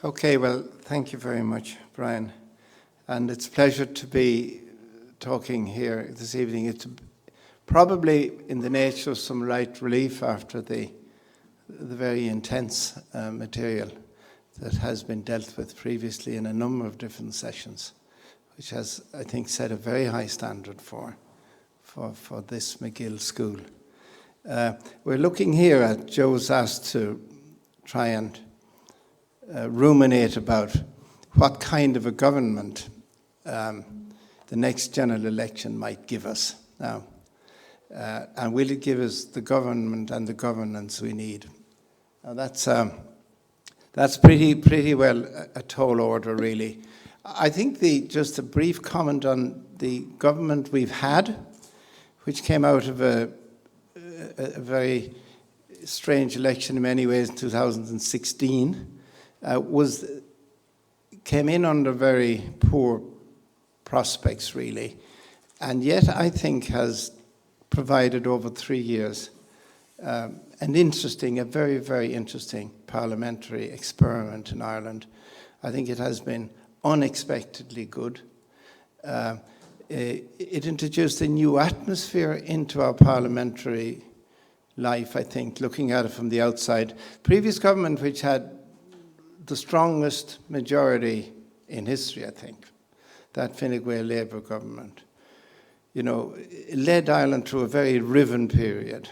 Okay, well, thank you very much, Brian. And it's a pleasure to be talking here this evening. It's probably in the nature of some light relief after the very intense material that has been dealt with previously in a number of different sessions, which has, I think, set a very high standard for this MacGill school. We're looking here at Joe's asked to try and ruminate about what kind of a government the next general election might give us now. And will it give us the government and the governance we need? Now that's pretty well a tall order, really. I think just a brief comment on the government we've had, which came out of a very strange election in many ways in 2016, came in under very poor prospects, really, and yet I think has provided over 3 years a very, very interesting parliamentary experiment in Ireland. I think it has been unexpectedly good. It introduced a new atmosphere into our parliamentary life, I think, looking at it from the outside. Previous government, which had the strongest majority in history, I think, that Fine Gael Labour government, led Ireland through a very riven period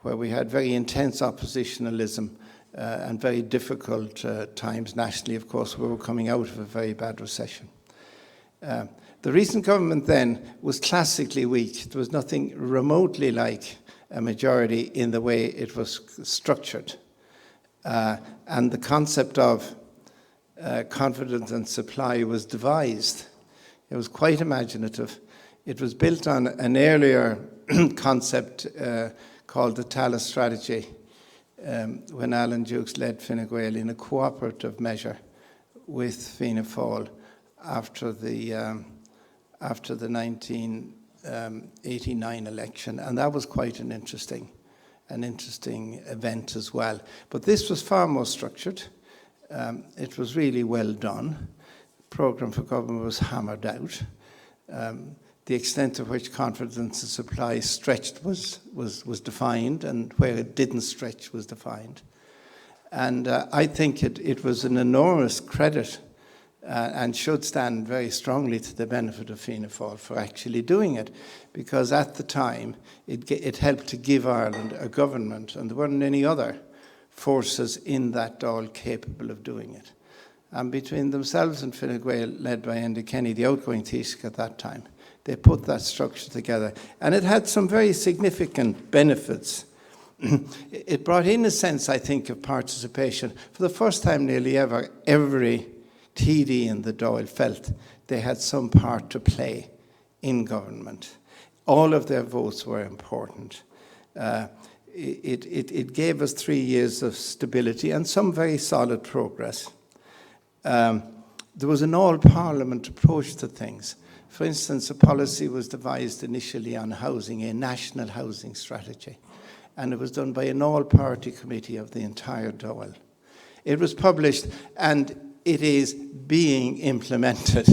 where we had very intense oppositionalism and very difficult times nationally. Of course, we were coming out of a very bad recession. The recent government then was classically weak. There was nothing remotely like a majority in the way it was structured. And the concept of confidence and supply was devised. It was quite imaginative. It was built on an earlier concept called the Talis strategy, when Alan Dukes led Fine Gael in a cooperative measure with Fianna Fáil after the 1989 election, and that was quite an interesting event as well. But this was far more structured. It was really well done. The programme for government was hammered out. The extent to which confidence and supply stretched was defined, and where it didn't stretch was defined. And I think it was an enormous credit and should stand very strongly to the benefit of Fianna Fáil for actually doing it, because at the time it helped to give Ireland a government, and there weren't any other forces in that Dáil capable of doing it. And between themselves and Fine Gael, led by Enda Kenny, the outgoing Taoiseach at that time, they put that structure together, and it had some very significant benefits. It brought in a sense, I think, of participation. For the first time nearly ever, every TD in the Dáil felt they had some part to play in government. All of their votes were important. It gave us 3 years of stability and some very solid progress. There was an all-parliament approach to things. For instance, a policy was devised initially on housing, a national housing strategy, and it was done by an all-party committee of the entire Dáil. It was published, and it is being implemented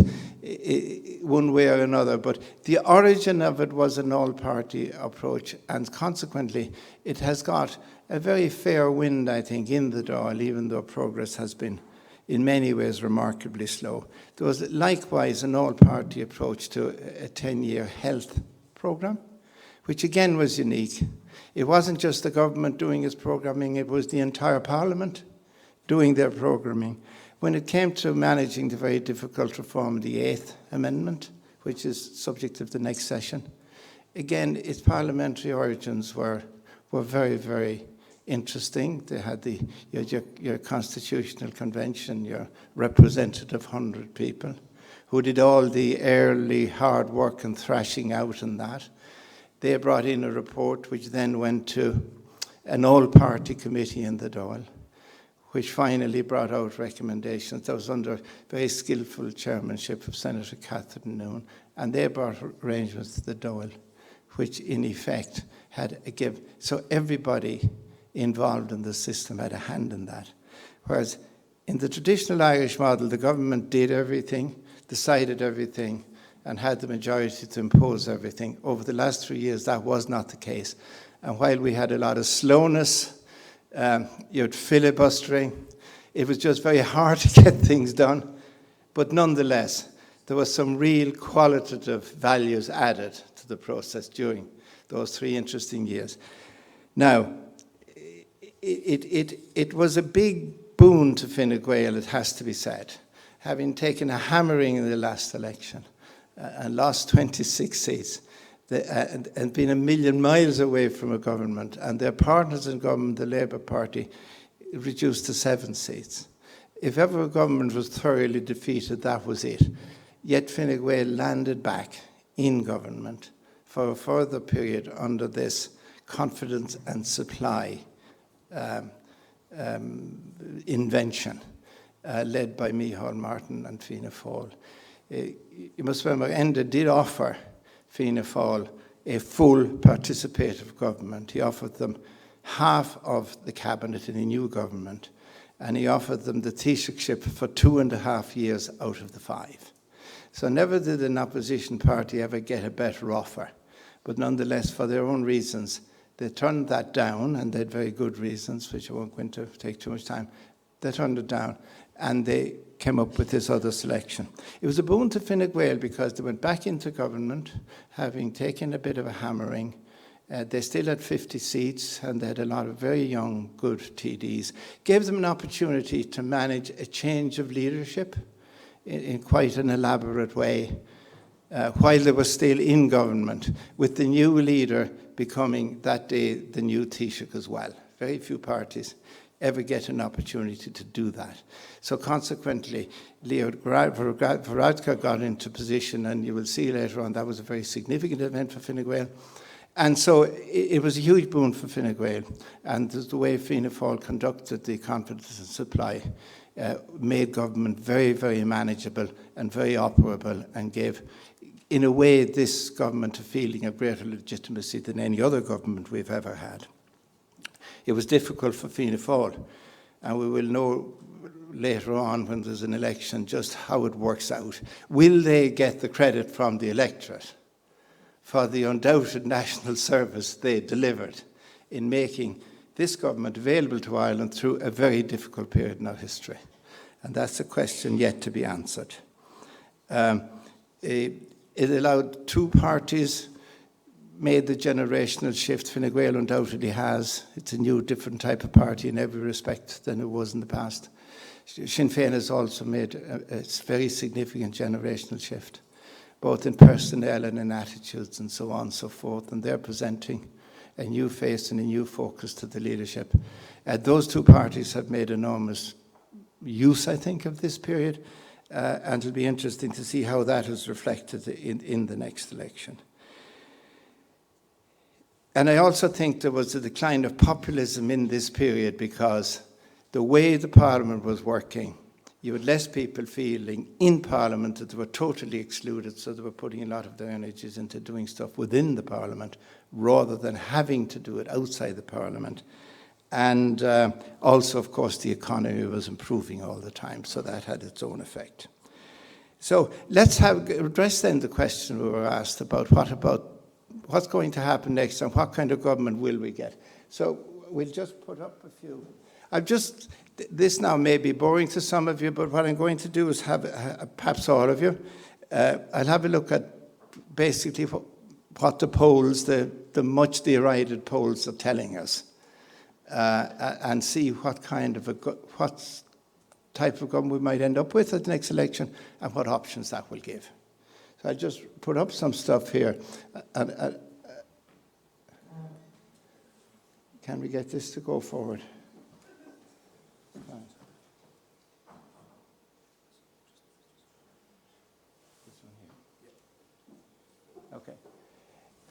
one way or another, but the origin of it was an all-party approach, and consequently it has got a very fair wind, I think, in the Dáil, even though progress has been in many ways remarkably slow. There was likewise an all-party approach to a 10-year health programme, which again was unique. It wasn't just the government doing its programming, it was the entire Parliament doing their programming. When it came to managing the very difficult reform of the 8th Amendment, which is subject of the next session, again, its parliamentary origins were very, very interesting. They had your constitutional convention, your representative 100 people, who did all the early hard work and thrashing out and that. They brought in a report which then went to an all-party committee in the Dáil, which finally brought out recommendations. That was under very skillful chairmanship of Senator Catherine Noone, and they brought arrangements to the Dáil, which in effect had a give. So everybody involved in the system had a hand in that. Whereas In the traditional Irish model, the government did everything, decided everything, and had the majority to impose everything. Over the last 3 years, that was not the case. And while we had a lot of slowness, you had filibustering, it was just very hard to get things done. But nonetheless, there was some real qualitative values added to the process during those 3 interesting years. Now, it was a big boon to Fine Gael, it has to be said, having taken a hammering in the last election and lost 26 seats and been a million miles away from a government, and their partners in government, the Labour Party, reduced to 7 seats. If ever a government was thoroughly defeated, that was it. Yet Fine Gael landed back in government for a further period under this confidence and supply invention led by Micheál Martin and Fianna Fáil. You must remember, Enda did offer Fianna Fáil a full participative government. He offered them half of the cabinet in a new government, and he offered them the Taoiseachship for 2.5 years out of the 5. So never did an opposition party ever get a better offer. But nonetheless, for their own reasons, they turned that down, and they had very good reasons, which I won't go into, take too much time. They turned it down, and they came up with this other selection. It was a boon to Fine Gael because they went back into government, having taken a bit of a hammering. They still had 50 seats, and they had a lot of very young, good TDs. Gave them an opportunity to manage a change of leadership in quite an elaborate way, while they were still in government, with the new leader becoming that day the new Taoiseach as well. Very few parties ever get an opportunity to do that. So consequently, Leo Varadkar got into position, and you will see later on that was a very significant event for Fine Gael. And so it was a huge boon for Fine Gael, and the way Fianna Fáil conducted the confidence and supply made government very, very manageable and very operable, and gave, in a way, this government a feeling of greater legitimacy than any other government we've ever had. It was difficult for Fianna Fáil, and we will know later on when there's an election just how it works out. Will they get the credit from the electorate for the undoubted national service they delivered in making this government available to Ireland through a very difficult period in our history? And that's a question yet to be answered. It allowed 2 parties, made the generational shift. Fine Gael undoubtedly has. It's a new, different type of party in every respect than it was in the past. Sinn Féin has also made a very significant generational shift, both in personnel and in attitudes and so on and so forth, and they're presenting a new face and a new focus to the leadership. Those 2 parties have made enormous use, I think, of this period, and it'll be interesting to see how that is reflected in the next election. And I also think there was a decline of populism in this period because the way the Parliament was working, you had less people feeling in Parliament that they were totally excluded, so they were putting a lot of their energies into doing stuff within the Parliament rather than having to do it outside the Parliament. And also, of course, the economy was improving all the time, so that had its own effect. So let's address then the question we were asked about what's going to happen next and what kind of government will we get. So we'll just put up a few. This now may be boring to some of you, but what I'm going to do is have, perhaps all of you, I'll have a look at basically what the polls, the much derided polls are telling us, and see what type of government we might end up with at the next election and what options that will give. So I just put up some stuff here. Can we get this to go forward? Okay.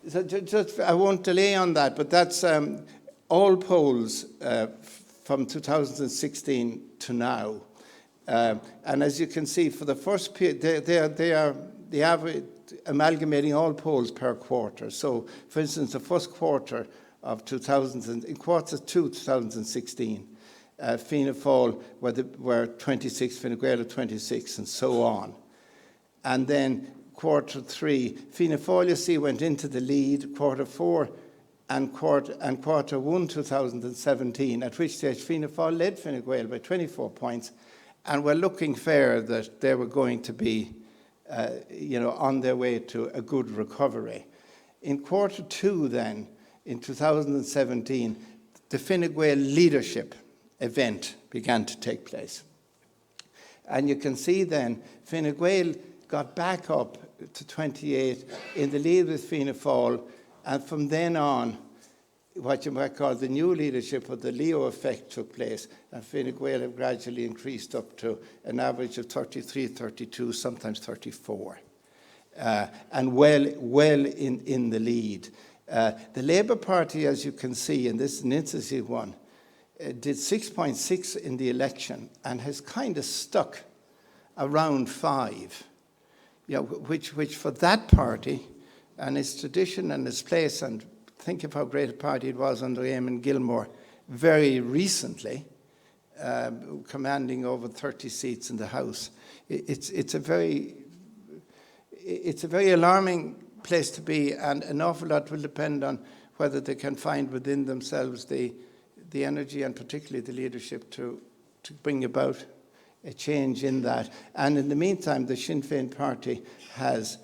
So just I won't delay on that, but that's all polls from 2016 to now. And as you can see, for the first period, they are the average, amalgamating all polls per quarter. So, for instance, the first quarter of in quarter 2, 2016, Fianna Fáil were 26, Fine Gael 26, and so on. And then quarter 3, Fianna Fáil, you see, went into the lead, quarter 4 and quarter 1 2017, at which stage Fianna Fáil led Fine Gael by 24 points, and were looking fair that they were going to be on their way to a good recovery. In quarter 2 then, in 2017, the Fine Gael leadership event began to take place. And you can see then Fine Gael got back up to 28 in the lead with Fianna Fáil, and from then on, what you might call the new leadership or the Leo effect took place, and Fine Gael have gradually increased up to an average of 33, 32, sometimes 34, and well in the lead. The Labour Party, as you can see, and this is an interesting one, did 6.6 in the election and has kind of stuck around 5, which for that party and its tradition and its place, and think of how great a party it was under Eamon Gilmore very recently, commanding over 30 seats in the House. It's a very alarming place to be, and an awful lot will depend on whether they can find within themselves the energy and particularly the leadership to bring about a change in that. And in the meantime, the Sinn Féin party has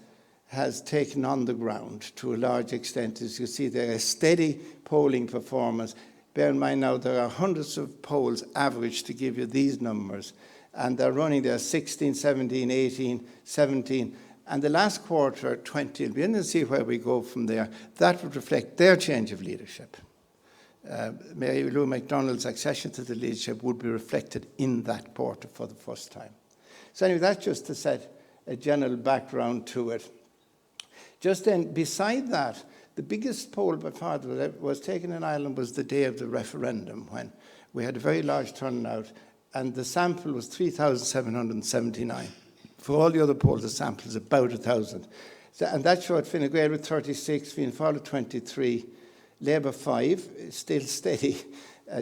taken on the ground to a large extent. As you see, there is steady polling performance. Bear in mind now there are hundreds of polls average to give you these numbers, and they're running there 16, 17, 18, 17, and the last quarter 20. We'll begin to see where we go from there. That would reflect their change of leadership. Mary Lou MacDonald's accession to the leadership would be reflected in that quarter for the first time. So anyway, that's just to set a general background to it. Just then, beside that, the biggest poll by far that was taken in Ireland was the day of the referendum, when we had a very large turnout, and the sample was 3,779. For all the other polls, the sample is about 1,000. So, and that showed Fine Gael with 36, Fianna Fáil with 23, Labour 5, still steady,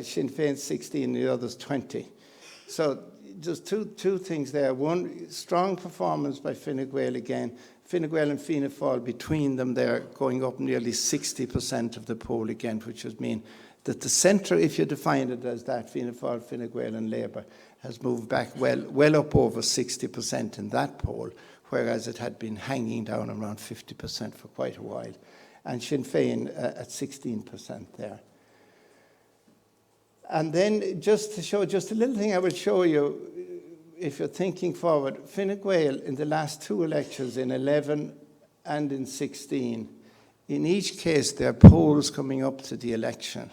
Sinn Féin 16, the others 20. So just two things there. One, strong performance by Fine Gael again. Fine Gael and Fianna Fáil between them there going up nearly 60% of the poll again, which would mean that the centre, if you define it as that, Fianna Fáil, Fine Gael and Labour, has moved back well up over 60% in that poll, whereas it had been hanging down around 50% for quite a while. And Sinn Féin at 16% there. And then just to show just a little thing I will show you, if you're thinking forward, Fine Gael in the last 2 elections, in 11 and in 16, in each case their polls coming up to the election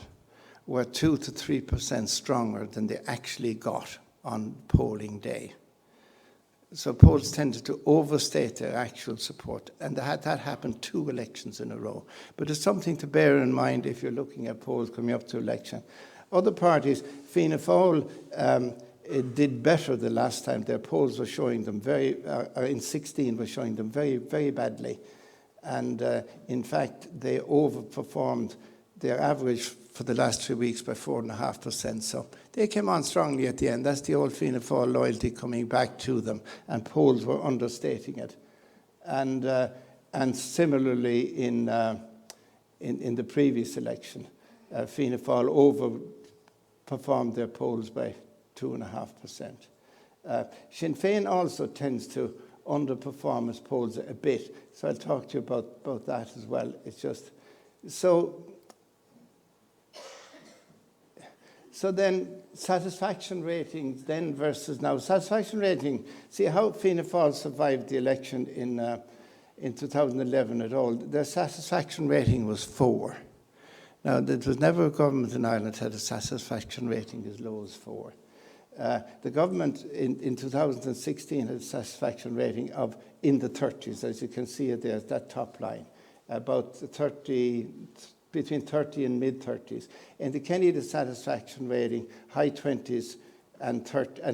were 2 to 3% stronger than they actually got on polling day. So polls tended to overstate their actual support, and that happened 2 elections in a row. But it's something to bear in mind if you're looking at polls coming up to election. Other parties, Fianna Fáil did better the last time. Their polls were showing them in 16 were showing them very, very badly. And in fact, they overperformed their average for the last 3 weeks by 4.5%. So they came on strongly at the end. That's the old Fianna Fáil loyalty coming back to them, and polls were understating it. And similarly in the previous election, Fianna Fáil overperformed their polls by 2.5%. Sinn Féin also tends to underperform its polls a bit, so I'll talk to you about that as well. It's just so then satisfaction ratings then versus now. Satisfaction rating, see how Fianna Fáil survived the election in 2011 at all. Their satisfaction rating was 4. Now, there was never a government in Ireland that had a satisfaction rating as low as 4. The government in 2016 had a satisfaction rating of in the 30s, as you can see it there, that top line, about 30, between 30 and mid-30s. In the Kenny, the satisfaction rating, high 20s and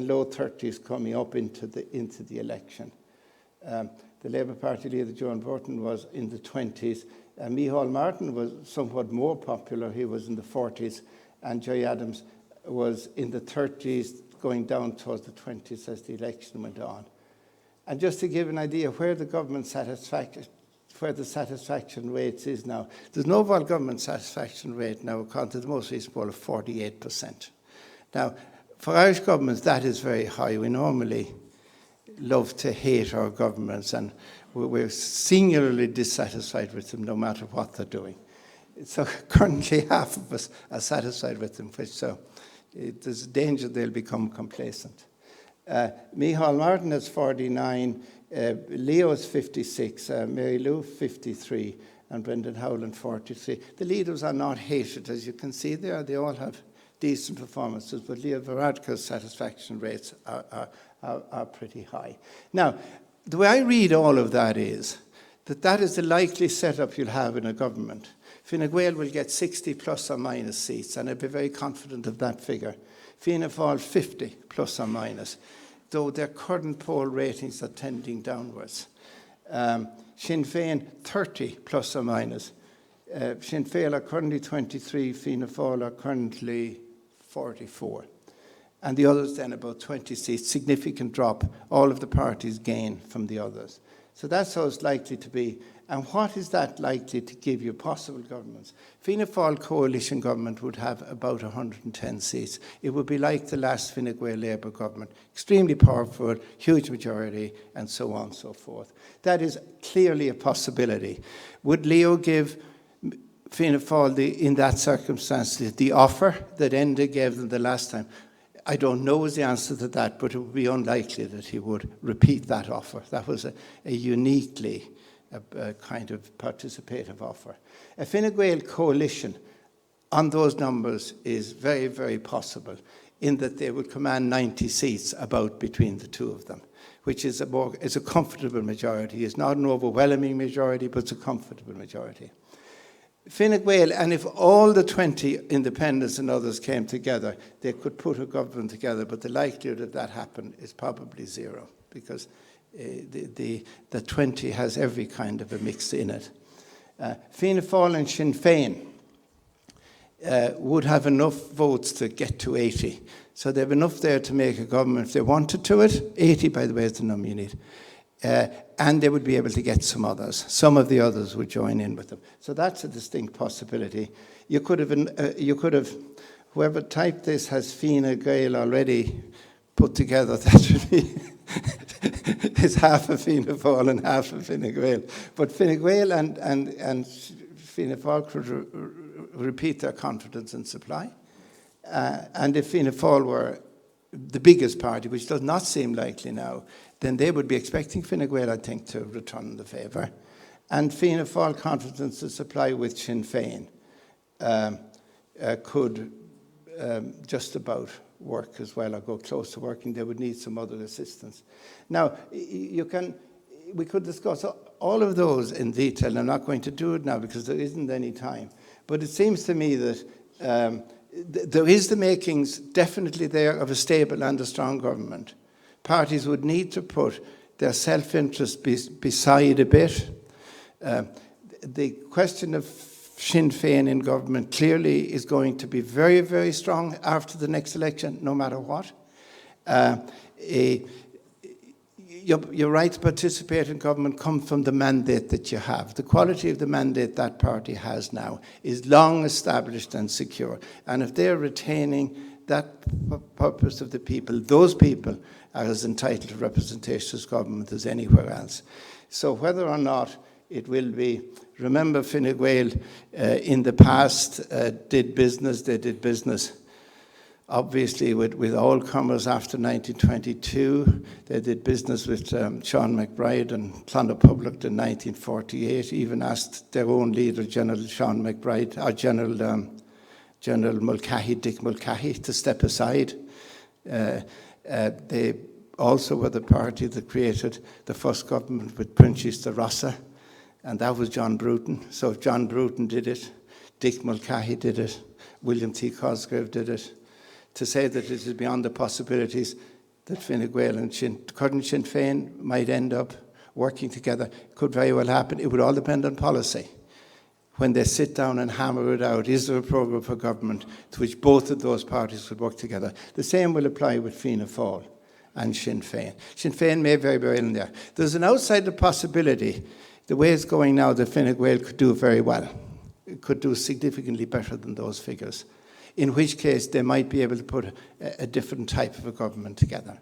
low 30s coming up into the election. The Labour Party leader, John Burton, was in the 20s. Micheál Martin was somewhat more popular. He was in the 40s. And Joy Adams was in the 30s, going down towards the 20s as the election went on. And just to give an idea where the government satisfaction, where the satisfaction rates is now, there's an overall government satisfaction rate now, according to the most recent poll, of 48%. Now, for Irish governments, that is very high. We normally love to hate our governments, and we're singularly dissatisfied with them no matter what they're doing. So currently half of us are satisfied with them, so there's a danger they'll become complacent. Micheál Martin is 49, Leo is 56, Mary Lou 53, and Brendan Howland 43. The leaders are not hated, as you can see there. They all have decent performances, but Leo Varadkar's satisfaction rates are pretty high. Now, the way I read all of that is that is the likely setup you'll have in a government. Fine Gael will get 60 plus or minus seats, and I'd be very confident of that figure. Fianna Fáil 50 plus or minus, though their current poll ratings are tending downwards. Sinn Féin 30 plus or minus. Sinn Féin are currently 23, Fianna Fáil are currently 44. And the others then about 20 seats, significant drop. All of the parties gain from the others. So that's how it's likely to be. And what is that likely to give you possible governments? Fianna Fáil coalition government would have about 110 seats. It would be like the last Fine Gael Labour government, extremely powerful, huge majority, and so on and so forth. That is clearly a possibility. Would Leo give Fianna Fáil, in that circumstance, the offer that Enda gave them the last time? I don't know is the answer to that, but it would be unlikely that he would repeat that offer. That was a uniquely kind of participative offer. A Fine Gael coalition on those numbers is very, very possible, in that they would command 90 seats about between the two of them, which is a comfortable majority. It's not an overwhelming majority, but it's a comfortable majority. Fine Gael, and if all the 20 independents and others came together, they could put a government together, but the likelihood of that happen is probably zero, because the 20 has every kind of a mix in it. Fianna Fáil and Sinn Féin would have enough votes to get to 80. So they have enough there to make a government if they wanted to it. 80, by the way, is the number you need. And they would be able to get some others. Some of the others would join in with them. So that's a distinct possibility. You could have, whoever typed this has Fine Gael already put together. That would be it's half of Fianna Fáil and half of Fine Gael. But Fine Gael and Fianna Fáil could repeat their confidence in supply. And if Fianna Fáil were the biggest party, which does not seem likely now, then they would be expecting Fine Gael, I think, to return the favour. And Fianna Fáil confidence in supply with Sinn Féin could just about work as well, or go close to working. They would need some other assistance. Now, we could discuss all of those in detail. I'm not going to do it now because there isn't any time. But it seems to me that there is the makings definitely there of a stable and a strong government. Parties would need to put their self-interest beside a bit. The question of Sinn Féin in government clearly is going to be very, very strong after the next election, no matter what. Your right to participate in government comes from the mandate that you have. The quality of the mandate that party has now is long established and secure. And if they're retaining that purpose of the people, those people are as entitled to representation as government as anywhere else. So whether or not it will be, remember Fine Gael in the past did business, they did business obviously with all comers after 1922. They did business with Sean MacBride and Clonoppublic in 1948, even asked their own leader, General Sean MacBride, or General Mulcahy, Dick Mulcahy, to step aside. They also were the party that created the first government with Princes de Rossa, and that was John Bruton. So if John Bruton did it, Dick Mulcahy did it, William T. Cosgrave did it. To say that it is beyond the possibilities that Fine Gael and current Sinn Féin might end up working together could very well happen. It would all depend on policy. when they sit down and hammer it out, is there a programme for government to which both of those parties would work together? The same will apply with Fianna Fáil and Sinn Féin. Sinn Féin may very well in there. There's an outside possibility, the way it's going now, that Fine Gael could do very well. It could do significantly better than those figures, in which case they might be able to put a different type of a government together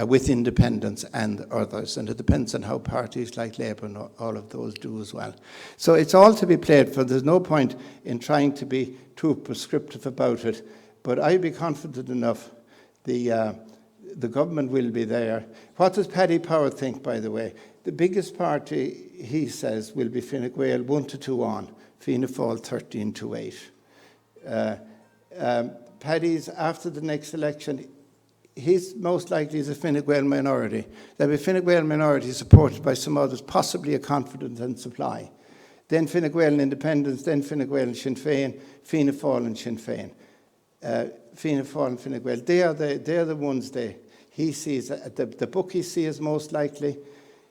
with independents and others. And it depends on how parties like Labour and all of those do as well. So it's all to be played for. There's no point in trying to be too prescriptive about it. But I'd be confident enough the government will be there. What does Paddy Power think, by the way? The biggest party, he says, will be Fine Gael 1-2 on, Fianna Fáil 13-8. Paddy's, after the next election, he's most likely is a Fine Gael minority. There'll be a Fine Gael minority supported by some others, possibly a Confidence and Supply. Then Fine Gael and Independence, then Fine Gael and Sinn Féin, Fianna Fáil and Sinn Féin. Fianna Fáil and Fine Gael, they are the ones he sees, the bookies see as most likely.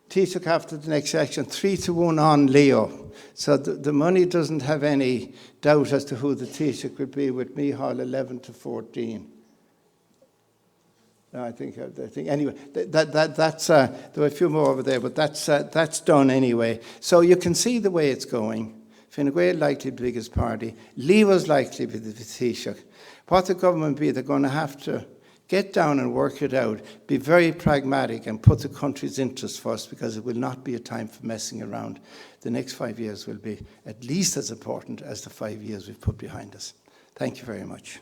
Taoiseach after the next election, 3-1 on Leo. So the money doesn't have any doubt as to who the Taoiseach would be, with Micheál 11-14. No, I think anyway. That's there were a few more over there, but that's done anyway. So you can see the way it's going. Fine Gael likely the biggest party. Leo's likely to be the Taoiseach. What the government be, they're going to have to get down and work it out, be very pragmatic and put the country's interests first, because it will not be a time for messing around. The next 5 years will be at least as important as the 5 years we've put behind us. Thank you very much.